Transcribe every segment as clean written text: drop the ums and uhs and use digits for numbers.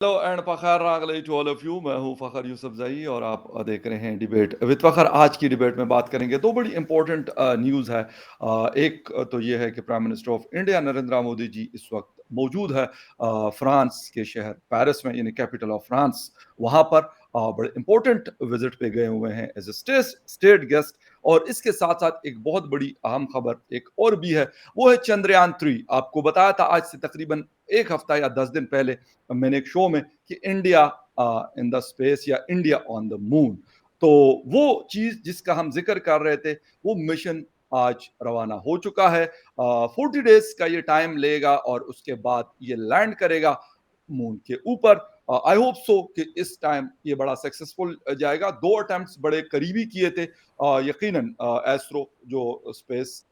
Hello and Fakhar रागले to all of you. मैं हूं फ़खर यूसुफज़ई और आप देख रहे हैं डिबेट विद फ़खर। आज की डिबेट में बात करेंगे दो बड़ी इंपॉर्टेंट न्यूज़ है। एक तो ये है कि prime minister of India Narendra Modi ji इस वक्त मौजूद है फ्रांस के शहर पेरिस में, यानी कैपिटल ऑफ फ्रांस। वहां पर बड़े इंपॉर्टेंट विजिट पे गए हुए हैं एज ए स्टेट गेस्ट। और इसके साथ साथ एक बहुत बड़ी अहम खबर एक और भी है, वो है चंद्रयान 3। आपको बताया था आज से तकरीबन एक हफ्ता या 10 दिन पहले मैंने एक शो में कि इंडिया इन द स्पेस या इंडिया ऑन द मून। तो वो चीज जिसका हम जिक्र कर रहे थे, वो मिशन आज रवाना हो चुका है। 40 डेज का ये टाइम लेगा और उसके बाद ये लैंड करेगा मून के ऊपर। आई होप सो कि इस टाइम ये बड़ा सक्सेसफुल जाएगा। दो अटेम्प्ट्स बड़े करीबी किए थे। यकीनन एस्ट्रो जो स्पेस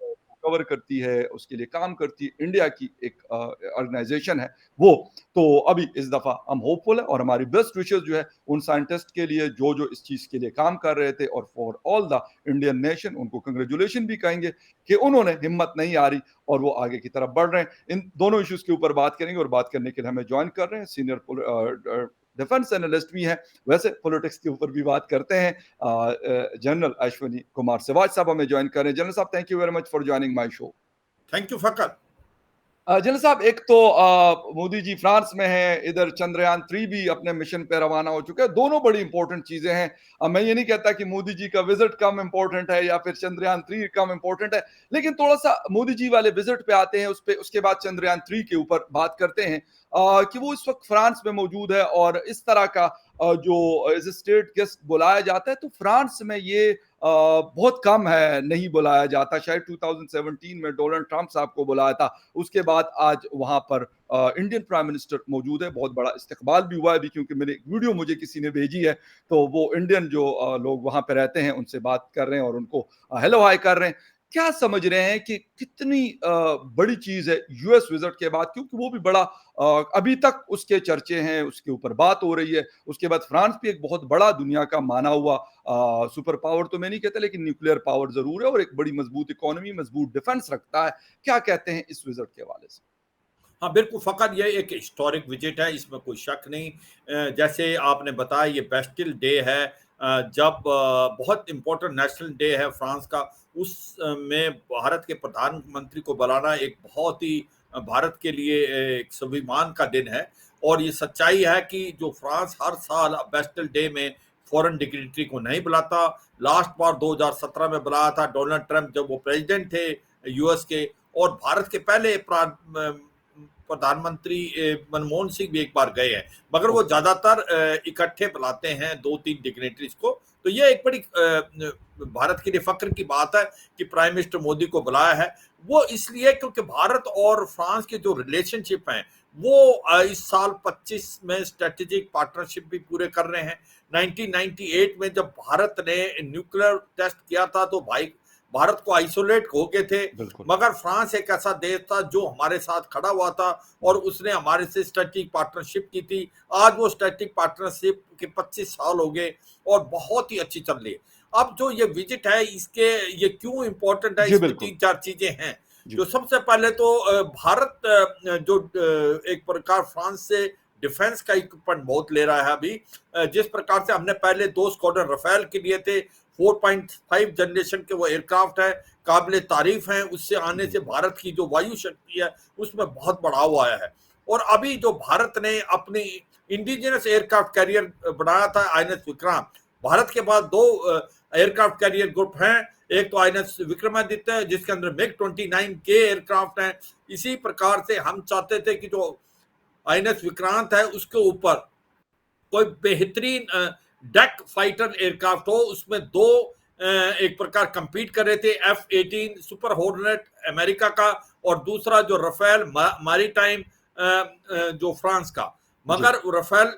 कवर करती है, उसके लिए काम करती है, इंडिया की एक ऑर्गेनाइजेशन है वो। तो अभी इस दफा हम होपफुल है और हमारी बेस्ट विशेष जो है उन साइंटिस्ट के लिए जो जो इस चीज के लिए काम कर रहे थे, और for all the Indian nation उनको कंग्रेचुलेशन भी कहेंगे कि उन्होंने हिम्मत नहीं हारी और वो आगे की तरफ बढ़ रहे हैं। इन दोनों इश्यूज के ऊपर बात करेंगे और बात करने के लिए हमें ज्वाइन कर रहे हैं सीनियर डिफेंस एनालिस्ट भी हैं, वैसे पॉलिटिक्स के ऊपर भी बात करते हैं। जनरल अश्विनी कुमार सिवाज साहब हमें ज्वाइन कर रहे हैं। जनरल साहब, thank you very much for joining my show. Thank you फकत। जनरल साहब, एक तो मोदी जी फ्रांस में हैं, इधर चंद्रयान 3 भी अपने मिशन पे रवाना हो चुके हैं। दोनों बड़ी इंपॉर्टेंट चीजें हैं। मैं ये नहीं कहता कि मोदी जी का विजिट कम इंपॉर्टेंट है या फिर चंद्रयान 3 कम इंपॉर्टेंट है, लेकिन थोड़ा सा मोदी जी वाले विजिट पे आते हैं, उस पे उसके बाद चंद्रयान 3 के ऊपर बात करते हैं। कि वो इस वक्त फ्रांस में मौजूद है और इस तरह का जो एज ए स्टेट गेस्ट बुलाया जाता है, तो फ्रांस में ये बहुत कम है, नहीं बुलाया जाता। शायद 2017 में डोनाल्ड ट्रंप साहब को बुलाया था। उसके बाद आज वहां पर इंडियन प्राइम मिनिस्टर मौजूद है। बहुत बड़ा इस्तकबाल भी हुआ है अभी, क्योंकि मेरे वीडियो मुझे किसी ने भेजी है, तो वो इंडियन जो लोग वहां पर रहते हैं उनसे बात कर रहे हैं और उनको हेलो हाय कर रहे हैं। क्या समझ रहे हैं कि कितनी बड़ी चीज है यूएस विजिट के बाद, क्योंकि वो भी बड़ा अभी तक उसके चर्चे हैं, उसके ऊपर बात हो रही है। उसके बाद फ्रांस भी एक बहुत बड़ा दुनिया का माना हुआ सुपर पावर तो मैं नहीं कहता, लेकिन न्यूक्लियर पावर जरूर है और एक बड़ी मजबूत इकोनॉमी, मजबूत डिफेंस रखता है। क्या कहते हैं इस विजिट के हवाले से? हाँ बिल्कुल फ़कत, ये एक हिस्टोरिक विजिट है, इसमें कोई शक नहीं। जैसे आपने बताया, ये बेस्टिल डे है, जब बहुत इम्पोर्टेंट नेशनल डे है फ्रांस का। उस में भारत के प्रधानमंत्री को बुलाना एक बहुत ही भारत के लिए एक स्वाभिमान का दिन है। और ये सच्चाई है कि जो फ्रांस हर साल बेस्टिल डे में फॉरेन डिग्निटरी को नहीं बुलाता। लास्ट बार 2017 में बुलाया था डोनाल्ड ट्रंप, जब वो प्रेसिडेंट थे यूएस के। और भारत के पहले प्रधानमंत्री मनमोहन सिंह भी एक बार गए हैं, मगर वो ओके। ज्यादातर इकट्ठे बुलाते हैं दो तीन डिग्नेटरीज को। तो ये एक बड़ी भारत के लिए फक्र की बात है कि प्राइम मिनिस्टर मोदी को बुलाया है। वो इसलिए क्योंकि भारत और फ्रांस के जो रिलेशनशिप हैं, वो इस साल 25 में स्ट्रेटेजिक पार्टनरशिप भी पूरे कर रहे हैं। 1998 में जब भारत ने न्यूक्लियर टेस्ट किया था, तो भाई भारत को आइसोलेट हो गए थे। बिल्कुल। मगर फ्रांस एक ऐसा देश था जो हमारे साथ खड़ा हुआ था और उसने हमारे से स्ट्रेटेजिक पार्टनरशिप की थी। आज वो स्ट्रेटेजिक पार्टनरशिप के 25 साल हो गए और बहुत ही अच्छी चल रही है। अब जो ये विजिट है, इसके ये क्यों इंपॉर्टेंट है, जी इसमें बिल्कुल। तीन चार चीजें हैं। जी। जो सबसे पहले तो भारत जो एक प्रकार फ्रांस से डिफेंस का इक्विपमेंट बहुत ले रहा है अभी। जिस प्रकार से हमने पहले 2 स्क्वाड्रन रफेल के लिए थे, 4.5 जनरेशन के वो एयरक्राफ्ट है, काबिल तारीफ है। उससे आने जी। से भारत की जो वायु शक्ति है उसमें बहुत बढ़ाव आया है। और अभी जो भारत ने अपनी इंडिजिनस एयरक्राफ्ट कैरियर बनाया था, आईएनएस विक्रांत। भारत के पास दो एयरक्राफ्ट कैरियर ग्रुप हैं। एक तो आईएनएस विक्रमादित्य है, जिसके अंदर MiG-29 के एयरक्राफ्ट हैं। इसी प्रकार से हम चाहते थे कि जो आईएनएस विक्रांत है, उसके ऊपर कोई बेहतरीन डेक फाइटर एयरक्राफ्ट हो। उसमें दो एक प्रकार कंपीट कर रहे थे, F-18 सुपर हॉर्नेट अमेरिका का, और दूसरा जो रफेल मैरीटाइम जो फ्रांस का। जी। मगर रफेल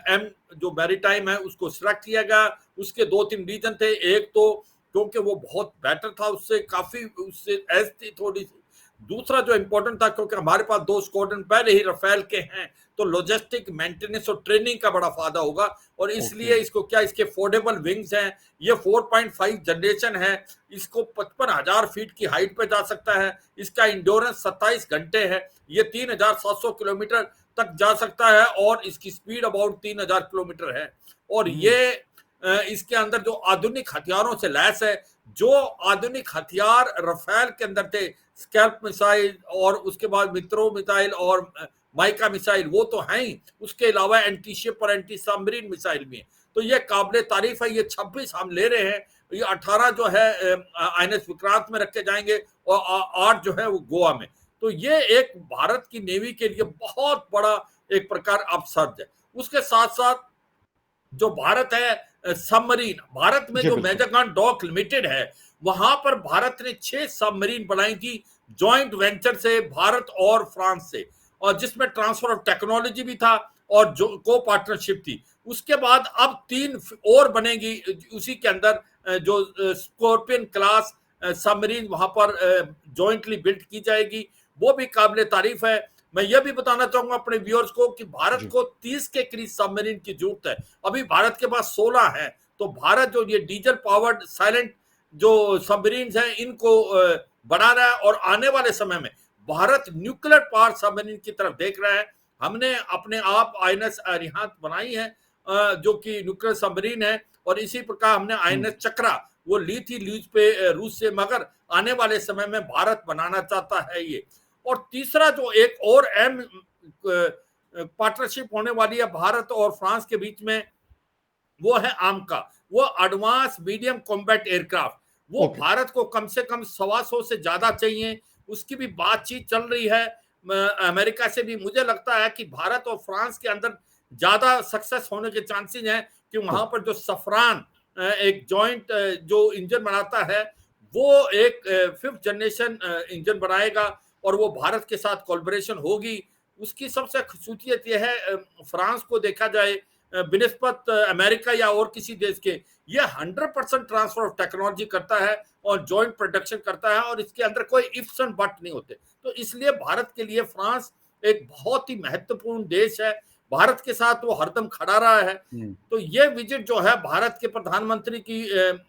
एम जो मैरीटाइम है उसको सिलेक्ट किया गया। उसके दो तीन रीजन थे। एक तो क्योंकि वो बहुत बेटर था, उससे काफी उससे एज थी थोड़ी सी, दूसरा जो इंपॉर्टेंट था, क्योंकि हमारे पास 2 स्क्वाड्रन पहले ही राफेल के हैं, तो लॉजिस्टिक, मेंटेनेंस और ट्रेनिंग का बड़ा फायदा होगा। और ओके। इसलिए इसको क्या, इसके फोल्डेबल विंग्स हैं, ये 4.5 जनरेशन है, इसको 55,000 फीट की हाइट पे जा सकता है, इसका इंड्योरेंस 27 घंटे है, ये 3,700 किलोमीटर तक जा सकता है और इसकी स्पीड अबाउट 3,000 किलोमीटर है। और हुँ। ये इसके अंदर जो आधुनिक हथियारों से लैस है, जो आधुनिक हथियार राफेल के अंदर थे, स्कैल्प मिसाइल और उसके बाद मित्रो मिसाइल और माइका मिसाइल, वो तो हैं ही, उसके अलावा एंटी शिप और एंटी सबमरीन मिसाइल भी है। तो ये काबिल तारीफ है। ये 26 हम ले रहे हैं, ये 18 जो है आईएनएस विक्रांत में रखे जाएंगे और 8 जो है वो गोवा में। तो ये एक भारत की नेवी के लिए बहुत बड़ा एक प्रकार अपसर्ज है। उसके साथ साथ जो भारत है सबमरीन, भारत में जी, जो बिल्कुल। मेजरगान डॉक लिमिटेड है, वहां पर भारत ने 6 सबमरीन बनाई थी जॉइंट वेंचर से, भारत और फ्रांस से, और जिसमें ट्रांसफर ऑफ टेक्नोलॉजी भी था और जो को पार्टनरशिप थी। उसके बाद अब 3 और बनेगी उसी के अंदर, जो स्कॉर्पियन क्लास सबमरीन वहां पर जॉइंटली बिल्ड की जाएगी, वो भी काबिल तारीफ है। मैं यह भी बताना चाहूंगा अपने व्यूअर्स को कि भारत जी। को 30 के करीब सबमरीन की जरूरत है। अभी भारत के पास 16 है। तो भारत जो ये डीजल पावर्ड साइलेंट जो सबमरीन हैं, इनको बढ़ा रहा है और आने वाले समय में भारत न्यूक्लियर पावर सबमरीन की तरफ देख रहा है। हमने अपने आप आईएनएस अरिहंत बनाई है, जो कि न्यूक्लियर सबमरीन है, और इसी प्रकार हमने हुँ। आईएनएस चक्रा वो ली थी लीज पे रूस से, मगर आने वाले समय में भारत बनाना चाहता है ये। और तीसरा जो एक और अहम पार्टनरशिप होने वाली है भारत और फ्रांस के बीच में, वो है आमका, वो एडवांस मीडियम कॉम्बैट एयरक्राफ्ट। वो ओके। भारत को कम से कम 125 से ज्यादा चाहिए, उसकी भी बातचीत चल रही है अमेरिका से भी। मुझे लगता है कि भारत और फ्रांस के अंदर ज्यादा सक्सेस होने के चांसेस हैं, कि वहां ओके। पर जो सफरान एक जॉइंट जो इंजन बनाता है, वो एक 5th जनरेशन इंजन बनाएगा और वो भारत के साथ कोलैबोरेशन होगी। उसकी सबसे खूसियत यह है, फ्रांस को देखा जाए बिनिस्बत अमेरिका या और किसी देश के, ये 100% ट्रांसफर ऑफ टेक्नोलॉजी करता है और जॉइंट प्रोडक्शन करता है, और इसके अंदर कोई इफ्स एंड बट नहीं होते। तो इसलिए भारत के लिए फ्रांस एक बहुत ही महत्वपूर्ण देश है। भारत के साथ वो हरदम खड़ा रहा है। हुँ। तो ये विजिट जो है भारत के प्रधानमंत्री की,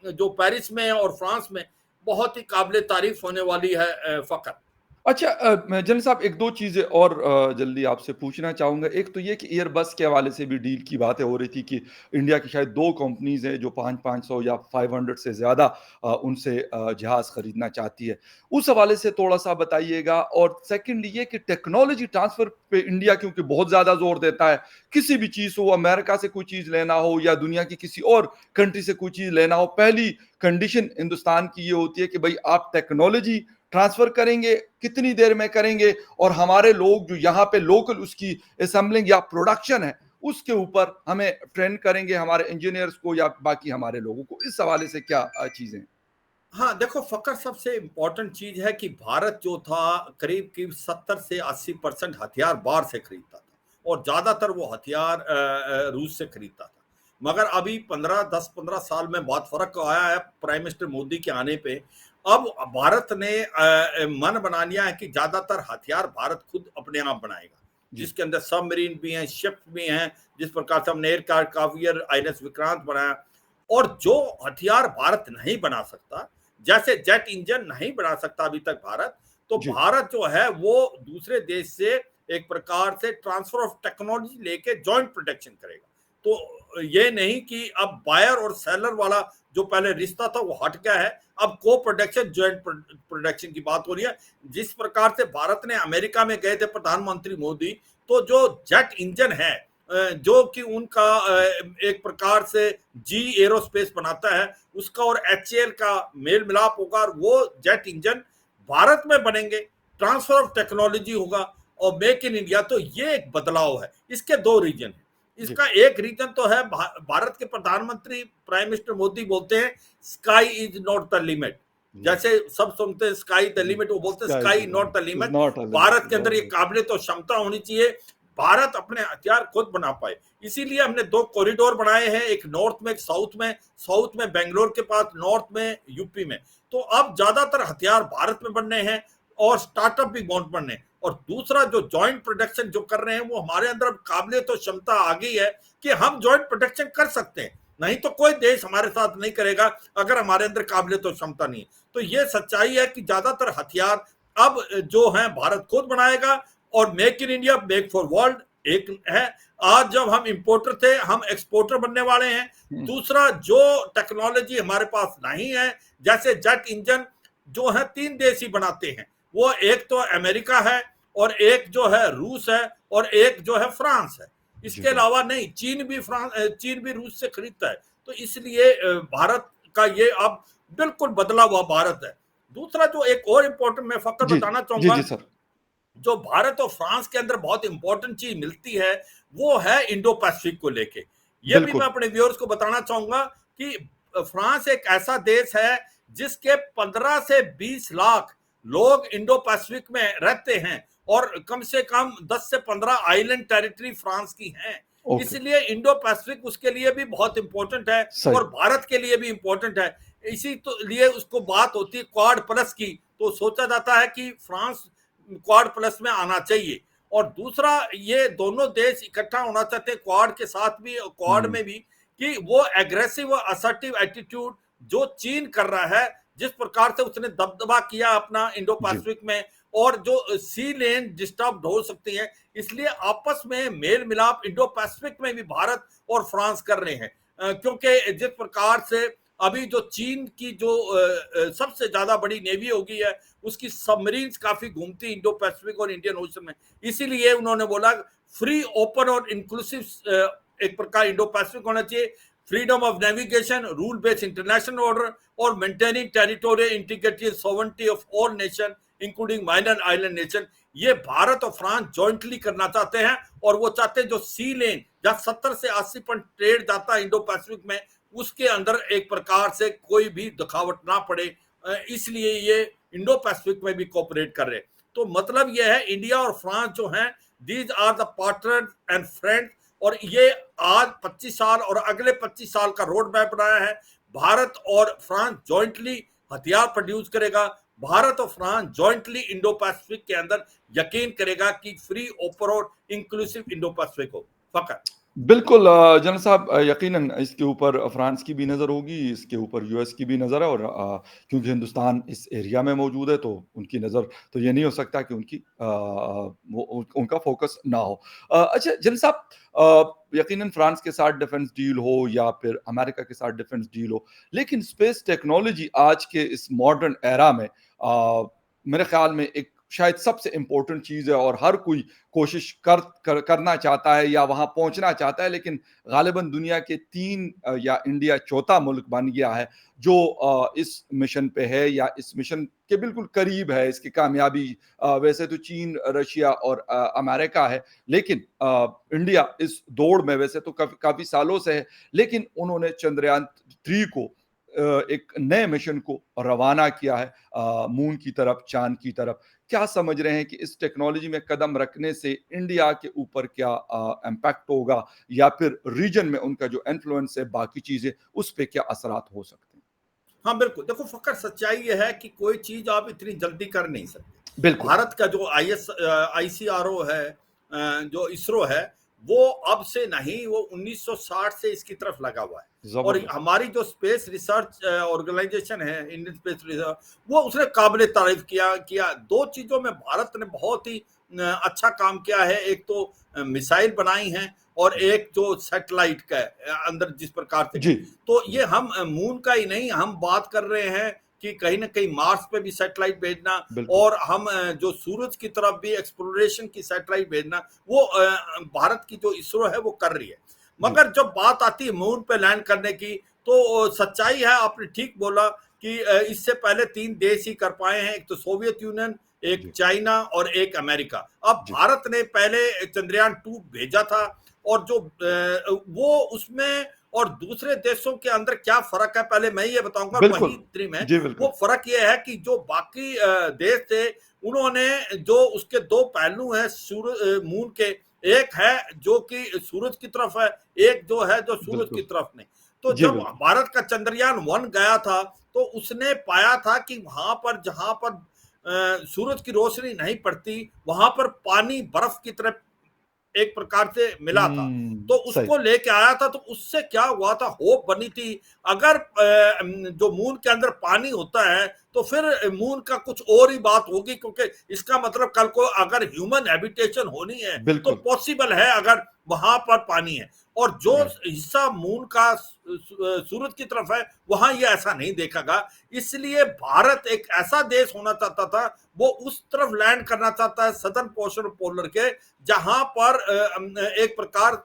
जो पेरिस में और फ्रांस में, बहुत ही काबिल तारीफ होने वाली है फकर। अच्छा, मैं जनरल साहब 1-2 चीज़ें और जल्दी आपसे पूछना चाहूँगा। एक तो ये कि एयरबस के हवाले से भी डील की बातें हो रही थी कि इंडिया की शायद 2 कंपनीज़ हैं जो 500 या 500 से ज़्यादा उनसे जहाज़ खरीदना चाहती है। उस हवाले से थोड़ा-सा बताइएगा। और सेकंडली ये कि टेक्नोलॉजी ट्रांसफ़र पे इंडिया क्योंकि बहुत ज़्यादा ज़ोर देता है, किसी भी चीज़ हो, अमेरिका से कोई चीज़ लेना हो या दुनिया की किसी और कंट्री से कोई चीज़ लेना हो, पहली कंडीशन हिंदुस्तान की ये होती है कि भई आप टेक्नोलॉजी ट्रांसफर करेंगे, कितनी देर में करेंगे, और हमारे लोग जो यहाँ पे लोकल उसकी असेंबलिंग या प्रोडक्शन है, उसके ऊपर हमें ट्रेन करेंगे हमारे इंजीनियर्स को या बाकी हमारे लोगों को। इस हवाले से क्या चीज़ें हैं? हाँ, देखो फ़कर, सबसे इम्पोर्टेंट चीज़ है कि भारत जो था करीब-करीब 70 से 80% हथियार बाहर से खरीदता था और ज़्यादातर वो हथियार रूस से खरीदता था। मगर अभी 10-15 साल में बहुत फ़र्क आया है प्राइम मिनिस्टर मोदी के आने पे। अब भारत ने मन बना लिया है कि ज़्यादातर हथियार भारत खुद अपने आप बनाएगा, जी। जिसके अंदर सबमरीन भी हैं, शिप्स भी हैं, जिस प्रकार से हमने एयरक्राफ्ट कार्रियर आईएनएस विक्रांत बनाया। और जो हथियार भारत नहीं बना सकता, जैसे जेट इंजन नहीं बना सकता अभी तक भारत, तो जी। भारत जो है वो दूसरे देश से एक प्रकार से ट्रांसफर ऑफ टेक्नोलॉजी लेके जॉइंट प्रोटेक्शन करेगा। तो ये नहीं कि अब बायर और सेलर वाला जो पहले रिश्ता था वो हट गया है, अब को प्रोडक्शन जॉइंट प्रोडक्शन की बात हो रही है। जिस प्रकार से भारत ने अमेरिका में गए थे प्रधानमंत्री मोदी, तो जो जेट इंजन है, जो कि उनका एक प्रकार से जी एरोस्पेस बनाता है, उसका और एचएएल का मेल मिलाप होगा और वो जेट इंजन भारत में बनेंगे, ट्रांसफर ऑफ टेक्नोलॉजी होगा और मेक इन इंडिया। तो ये एक बदलाव है। इसके 2 रीजन है। जी। इसका एक रीजन तो है, भारत के प्रधानमंत्री प्राइम मिनिस्टर मोदी बोलते हैं sky is not the limit. जी। जैसे सब सुनते हैं स्काई द जी। लिमिट, वो बोलते हैं sky is sky the not the limit, is limit. Not a limit. Bharat के अंदर ये बहुत काबिलियत और क्षमता होनी चाहिए, भारत अपने हथियार खुद बना पाए। इसीलिए हमने 2 कॉरिडोर बनाए हैं, एक नॉर्थ में एक साउथ में बेंगलोर के पास, नॉर्थ में यूपी में। तो अब ज्यादातर हथियार भारत में बनने हैं। और स्टार्टअप भी बहुत बढ़ने, और दूसरा जो जॉइंट प्रोडक्शन जो कर रहे हैं वो हमारे अंदर काबिलियत और क्षमता आ गई है कि हम जॉइंट प्रोडक्शन कर सकते हैं, नहीं तो कोई देश हमारे साथ नहीं करेगा अगर हमारे अंदर काबिलियत और क्षमता नहीं। तो ये सच्चाई है कि ज्यादातर हथियार अब जो है भारत खुद बनाएगा, और make in India make for world एक है। आज जब हम इंपोर्टर थे, हम एक्सपोर्टर बनने वाले हैं। दूसरा, जो टेक्नोलॉजी हमारे पास नहीं है, जैसे जेट इंजन जो है 3 देश ही बनाते हैं, वो एक तो अमेरिका है, और एक जो है रूस है, और एक जो है फ्रांस है। इसके अलावा नहीं, चीन भी रूस से खरीदता है। तो इसलिए भारत का ये अब बिल्कुल बदला हुआ भारत है। दूसरा जो एक और इंपॉर्टेंट मैं फक्र जी बताना जी चाहूंगा, जी सर। जो भारत और फ्रांस के अंदर बहुत इंपॉर्टेंट चीज मिलती है वो है इंडो पैसिफिक को लेके। ये भी मैं बिल्कुल अपने व्यूअर्स को बताना चाहूंगा कि फ्रांस एक ऐसा देश है जिसके 15 से 20 लाख लोग इंडो पैसिफिक में रहते हैं, और कम से कम 10 से 15 आइलैंड टेरिटरी फ्रांस की हैं। ओके इसलिए इंडो पैसिफिक उसके लिए भी बहुत इंपॉर्टेंट है, सही। और भारत के लिए भी इंपॉर्टेंट है। इसी तो लिए उसको बात होती है क्वाड प्लस की, तो सोचा जाता है कि फ्रांस क्वाड प्लस में आना चाहिए। और दूसरा, ये दोनों देश इकट्ठा होना चाहते हैं क्वाड के साथ भी, क्वाड में भी, कि वो एग्रेसिव और असर्टिव एटीट्यूड जो चीन कर रहा है, जिस प्रकार से उसने दबदबा किया अपना इंडो जी पैसिफिक में, और जो सी लेन डिस्टर्ब हो सकती है, इसलिए आपस में मेल मिलाप इंडो पैसिफिक में भी भारत और फ्रांस कर रहे हैं। क्योंकि जिस प्रकार से अभी जो चीन की जो सबसे ज्यादा बड़ी नेवी होगी है, उसकी सबमरीन्स काफी घूमती इंडो पैसिफिक और इंडियन ओशन में, इसीलिए उन्होंने बोला फ्री, ओपन और इंक्लूसिव एक प्रकार इंडो पैसिफिक होना चाहिए। Freedom of navigation, rule based international order, और maintaining territorial integrity, sovereignty of all nation including minor island nation, ये भारत और फ्रांस जॉइंटली करना चाहते हैं। और वो चाहते हैं जो सी लेन जहां 70 से 80% ट्रेड जाता है इंडो पैसिफिक में, उसके अंदर एक प्रकार से कोई भी दिखावट ना पड़े, इसलिए ये इंडो पैसिफिक में भी कोऑपरेट कर रहे। तो मतलब ये है, इंडिया और फ्रांस जो हैं, these are the partner and friends, और ये आज 25 साल और अगले 25 साल का रोड मैप बनाया है। भारत और फ्रांस जॉइंटली हथियार प्रोड्यूस करेगा, भारत और फ्रांस जॉइंटली इंडो पैसिफिक के अंदर यकीन करेगा कि फ्री, ओपन और इंक्लूसिव इंडो पैसिफिक हो। फकत बिल्कुल जनरल साहब यकीनन इसके ऊपर फ्रांस की भी नज़र होगी, इसके ऊपर यूएस की भी नज़र है और क्योंकि हिंदुस्तान इस एरिया में मौजूद है तो उनकी नज़र तो ये नहीं हो सकता कि उनका फोकस ना हो। अच्छा जनरल साहब यकीनन फ्रांस के साथ डिफेंस डील हो या फिर अमेरिका के साथ डिफेंस डील हो, लेकिन स्पेस टेक्नोलॉजी आज के इस मॉडर्न एरा में मेरे ख्याल में एक शायद सबसे इम्पोर्टेंट चीज़ है और हर कोई कोशिश करना चाहता है या वहां पहुंचना चाहता है, लेकिन गालिबन दुनिया के 3 या इंडिया चौथा मुल्क बन गया है जो इस मिशन पे है या इस मिशन के बिल्कुल करीब है इसकी कामयाबी। वैसे तो चीन, रशिया और अमेरिका है, लेकिन इंडिया इस दौड़ में वैसे तो काफी सालों से है, लेकिन उन्होंने चंद्रयान 3 को एक नए मिशन को रवाना किया है मून की तरफ, चांद की तरफ। क्या समझ रहे हैं कि इस टेक्नोलॉजी में कदम रखने से इंडिया के ऊपर क्या इम्पैक्ट होगा या फिर रीजन में उनका जो इन्फ्लुएंस है बाकी चीजें उस पे क्या असरात हो सकते हैं? हाँ बिल्कुल, देखो फकर सच्चाई ये है कि कोई चीज आप इतनी जल्दी कर नहीं सकते। बिल्कुल भारत का जो आईसीआरओ है, जो इसरो है, वो अब से नहीं, वो 1960 से इसकी तरफ लगा हुआ है। और जबरदस्त। हमारी जो स्पेस रिसर्च ऑर्गेनाइजेशन है, इंडियन स्पेस रिसर्च, वो उसने काबिल तारीफ किया। 2 चीजों में भारत ने बहुत ही अच्छा काम किया है। एक तो मिसाइल बनाई है, और एक जो सैटेलाइट का अंदर जिस प्रकार से, जी तो ये हम मून का ही नहीं, हम बात कर रहे हैं कि कहीं ना कहीं मार्स पे भी सैटेलाइट भेजना, बिल्कुल। और हम जो सूरज की तरफ भी एक्सप्लोरेशन की सैटेलाइट भेजना, वो भारत की जो इसरो है वो कर रही है। जी मगर जब बात आती है मून पे लैंड करने की, तो सच्चाई है, आपने ठीक बोला कि इससे पहले 3 देश ही कर पाए हैं, एक तो सोवियत यूनियन, एक जी चाइना और एक अमेरिका। अब जी भारत ने पहले चंद्रयान 2 भेजा था, और जो वो उसमें और दूसरे देशों के अंदर क्या फर्क है, पहले मैं ये बताऊंगा बिल्कुल। वही 3 में। जी वो बिल्कुल। फर्क ये है कि जो बाकी देश थे, उन्होंने जो उसके 2 पहलू हैं मून के, एक है जो कि सूरज की तरफ है, एक जो है जो सूरज की बिल्कुल। तरफ नहीं। तो जी जब बिल्कुल। भारत का चंद्रयान 1 गया था, तो उसने पाया था कि वहां पर जहां पर सूरज की रोशनी नहीं पड़ती, वहां पर पानी बर्फ की तरह एक प्रकार से मिला था, तो सही। उसको लेके आया था। तो उससे क्या हुआ था, होप बनी थी। अगर जो मून के अंदर पानी होता है तो फिर मून का कुछ और ही बात होगी, क्योंकि इसका मतलब कल को अगर ह्यूमन हैबिटेशन होनी है तो बिल्कुल। पॉसिबल है अगर वहां पर पानी है। और जो राइट। हिस्सा मून का सूरज की तरफ है वहां ये ऐसा नहीं देखेगा। इसलिए भारत एक ऐसा देश होना चाहता था, वो उस तरफ लैंड करना चाहता है सदर्न पोर्शन पोलर के, जहां पर एक प्रकार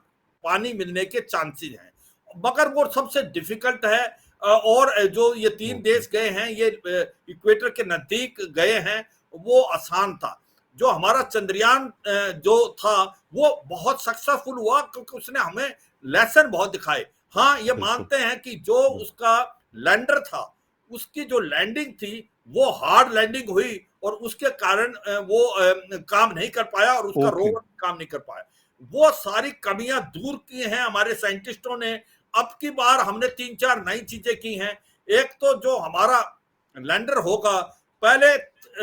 पानी मिलने के चांसेस हैं। मगर वो सबसे डिफिकल्ट है। और जो ये तीन ओके। देश गए हैं, ये इक्वेटर के नजदीक गए हैं, वो आसान था। जो हमारा चंद्रयान जो था वो बहुत सक्सेसफुल हुआ, क्योंकि उसने हमें लेसन बहुत दिखाए। हाँ, ये बिल्कुल। मानते हैं कि जो उसका लैंडर था, उसकी जो लैंडिंग थी वो हार्ड लैंडिंग हुई, और उसके कारण वो काम नहीं कर पाया, और उसका ओके। रोवर काम नहीं कर पाया। वो सारी कमियां दूर की हैं हमारे साइंटिस्टों ने। अब की बार हमने तीन चार नई चीजें की हैं। एक तो जो हमारा लैंडर होगा, पहले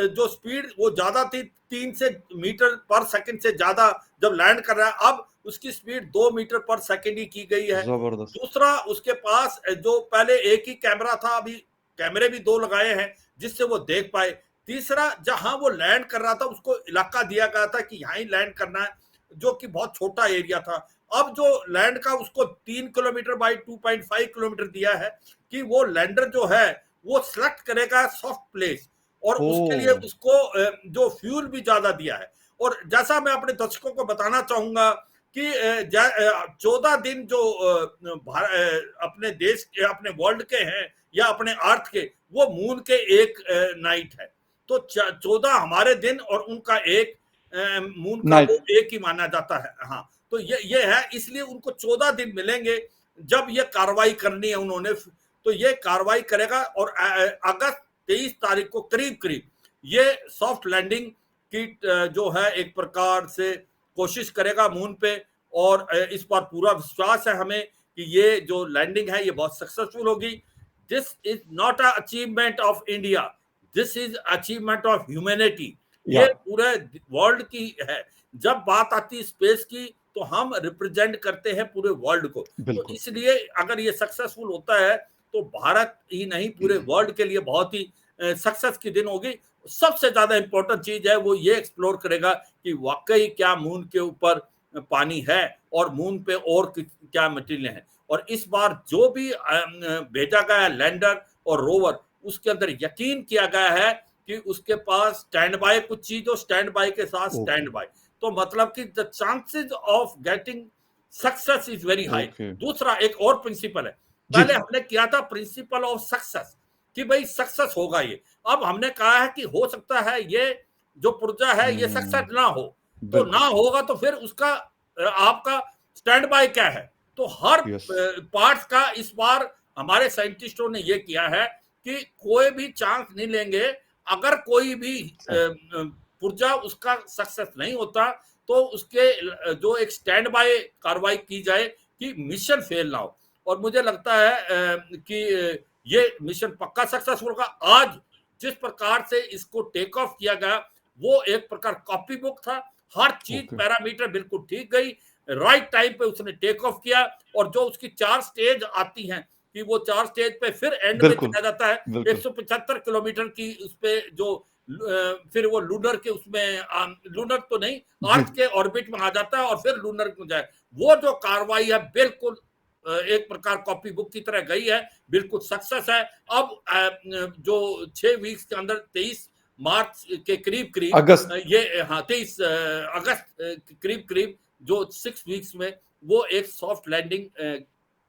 जो स्पीड वो ज्यादा थी, 3 मीटर पर सेकंड से ज्यादा जब लैंड कर रहा है, अब उसकी स्पीड 2 मीटर पर सेकंड ही की गई है। जबरदस्त। दूसरा, उसके पास जो पहले एक ही कैमरा था, अभी कैमरे भी 2 लगाए हैं जिससे वो देख पाए। तीसरा, जहां वो लैंड कर रहा था उसको इलाका दिया गया था कि यहां ही लैंड करना है, जो कि बहुत छोटा एरिया था। अब जो लैंड का उसको 3 किलोमीटर बाई 2.5 किलोमीटर दिया है, कि वो लैंडर जो है वो सेलेक्ट करेगा सॉफ्ट प्लेस, और ओ। उसके लिए उसको जो फ्यूल भी ज्यादा दिया है। और जैसा मैं अपने दर्शकों को बताना चाहूंगा कि 14 दिन जो अपने देश के, अपने वर्ल्ड के हैं या अपने अर्थ के, वो मून के एक नाइट है। तो 14 हमारे दिन और उनका एक, मून का वो नाइट। एक ही माना जाता है। हाँ, तो ये है, इसलिए उनको 14 दिन मिलेंगे जब ये कार्रवाई करनी है उन्होंने। तो ये कार्रवाई करेगा, और अगस्त 23 तारीख को करीब करीब ये सॉफ्ट लैंडिंग की जो है एक प्रकार से कोशिश करेगा मून पे। और इस बार पूरा विश्वास है हमें कि ये जो लैंडिंग है ये बहुत सक्सेसफुल होगी। This is not a achievement of India, this is achievement of humanity. या। ये पूरे वर्ल्ड की है। जब बात आती है स्पेस की, तो हम रिप्रेजेंट करते हैं पूरे वर्ल्ड को। तो बिल्कुल। इसलिए अगर ये सक्सेसफुल होता है तो भारत ही नहीं, पूरे वर्ल्ड के लिए बहुत ही सक्सेस की दिन होगी। सबसे ज्यादा इंपॉर्टेंट चीज है वो ये एक्सप्लोर करेगा कि वाकई क्या मून के ऊपर पानी है, और मून पे और क्या मटेरियल है। और इस बार जो भी भेजा गया है लैंडर और रोवर, उसके अंदर यकीन किया गया है कि उसके पास स्टैंड बाय कुछ चीज हो, स्टैंड बाय के साथ ओके। Stand by. तो मतलब कि the chances of getting success is very high. Okay. दूसरा एक और प्रिंसिपल है। जी पहले जी। हमने किया था प्रिंसिपल ऑफ सक्सेस, कि भाई सक्सेस होगा ये। अब हमने कहा है कि हो सकता है ये जो पुर्जा है ये सक्सेस ना हो। तो ना बिल्कुल। होगा तो फिर उसका आपका स्टैंड बाय क्या है। तो हर यस। पार्ट का इस बार हमारे साइंटिस्टों ने ये किया है कि कोई भी चांस नहीं लेंगे। अगर कोई भी सही। पुर्जा उसका सक्सेस नहीं होता, तो उसके जो एक स्टैंड बाय कार्रवाई की जाए कि मिशन फेल ना हो। और मुझे लगता है कि ये मिशन पक्का सक्सेसफुल होगा। आज जिस प्रकार से इसको टेक ऑफ किया गया, वो एक प्रकार कॉपी बुक था। हर चीज ओके। पैरामीटर बिल्कुल ठीक गई, राइट टाइम पे उसने टेक ऑफ किया। और जो उसकी 4 स्टेज आती हैं, कि वो 4 स्टेज पे फिर एंड में बिल्कुल। चला जाता है। बिल्कुल। 175 किलोमीटर की उस पे जो फिर वो लूनर के उसमें लूनर तो नहीं, जी। अर्थ के ऑर्बिट में आ जाता है, और फिर लूनर में जाए। वो जो कार्रवाई है बिल्कुल एक प्रकार कॉपी बुक की तरह गई है, बिल्कुल सक्सेस है। अब जो 6 वीक्स के अंदर 23 मार्च के करीब करीब अगस्त। ये, हाँ, 23 अगस्त के करीब करीब जो 6 वीक्स में वो एक सॉफ्ट लैंडिंग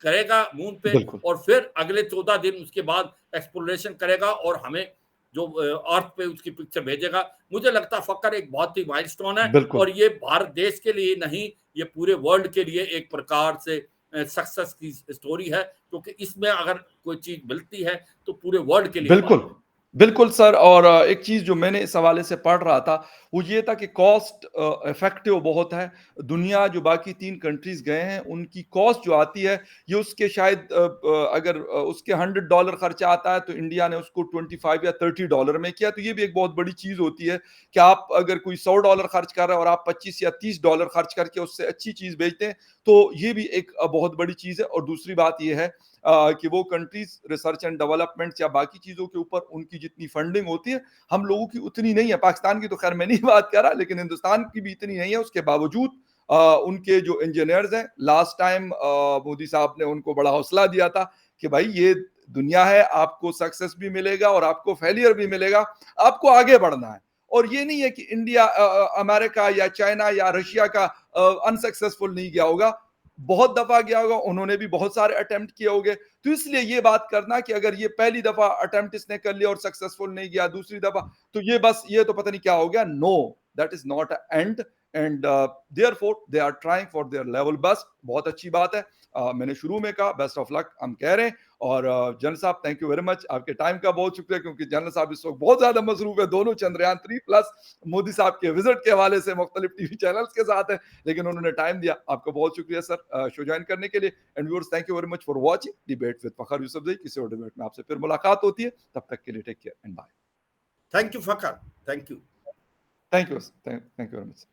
करेगा मून पे। बिल्कुल। और फिर अगले 14 दिन उसके बाद एक्सप्लोरेशन करेगा, और हमें जो अर्थ पे उसकी पिक्चर भेजेगा। मुझे लगता है फकर एक बहुत ही माइलस्टोन है, बिल्कुल। और ये भारत देश के लिए नहीं, ये पूरे वर्ल्ड के लिए एक प्रकार से सक्सेस की स्टोरी है, क्योंकि इसमें अगर कोई चीज मिलती है तो पूरे वर्ल्ड के लिए बिल्कुल। बात है। बिल्कुल सर और एक चीज़ जो मैंने इस हवाले से पढ़ रहा था, वो ये था कि कॉस्ट इफ़ेक्टिव बहुत है। दुनिया जो बाकी 3 कंट्रीज़ गए हैं, उनकी कॉस्ट जो आती है, ये उसके शायद अगर उसके $100 खर्चा आता है, तो इंडिया ने उसको 25 या $30 में किया। तो ये भी एक बहुत बड़ी चीज़ होती है कि आप अगर कोई $100 खर्च कर रहे हैं और आप 25 या $30 खर्च करके उससे अच्छी चीज़ बेचते हैं, तो ये भी एक बहुत बड़ी चीज़ है। और दूसरी बात ये है कि वो कंट्रीज़ रिसर्च एंड डेवलपमेंट या बाकी चीज़ों के ऊपर उनकी जितनी फंडिंग होती है, हम लोगों की उतनी नहीं है। पाकिस्तान की तो खैर मैं नहीं बात कर रहा, लेकिन हिंदुस्तान की भी इतनी नहीं है। उसके बावजूद उनके जो इंजीनियर्स हैं, लास्ट टाइम मोदी साहब ने उनको बड़ा हौसला दिया था कि भाई ये दुनिया है, आपको सक्सेस भी मिलेगा और आपको फेलियर भी मिलेगा, आपको आगे बढ़ना है। और ये नहीं है कि इंडिया अमेरिका या चाइना या रशिया का अनसक्सेसफुल नहीं गया होगा, बहुत दफा गया होगा, उन्होंने भी बहुत सारे अटेम्प्ट किए होंगे। तो इसलिए ये बात करना कि अगर ये पहली दफा अटेम्प्ट इसने कर लिया और सक्सेसफुल नहीं गया, दूसरी दफा तो ये बस ये तो पता नहीं क्या हो गया। No, that is not a end end therefore they are trying for their level best. बहुत अच्छी बात है। मैंने शुरू में कहा बेस्ट ऑफ लक हम कह रहे हैं। और जनरल साहब थैंक यू वेरी मच, आपके टाइम का बहुत शुक्रिया, क्योंकि जनरल साहब इस वक्त बहुत ज्यादा मसरूफ है, दोनों चंद्रयान 3 प्लस मोदी साहब के विजिट के हवाले से मुख्तलिफ टीवी चैनल्स के साथ है, लेकिन उन्होंने टाइम दिया। आपका बहुत शुक्रिया सर शो ज्वाइन करने के लिए। And viewers thank you very much for watching debate with Fakhar Yousafzai. किसी और डिबेट में आपसे फिर मुलाकात होती है, तब तक के लिए take care and bye. Thank you Fakhar, thank you. Thank you very much.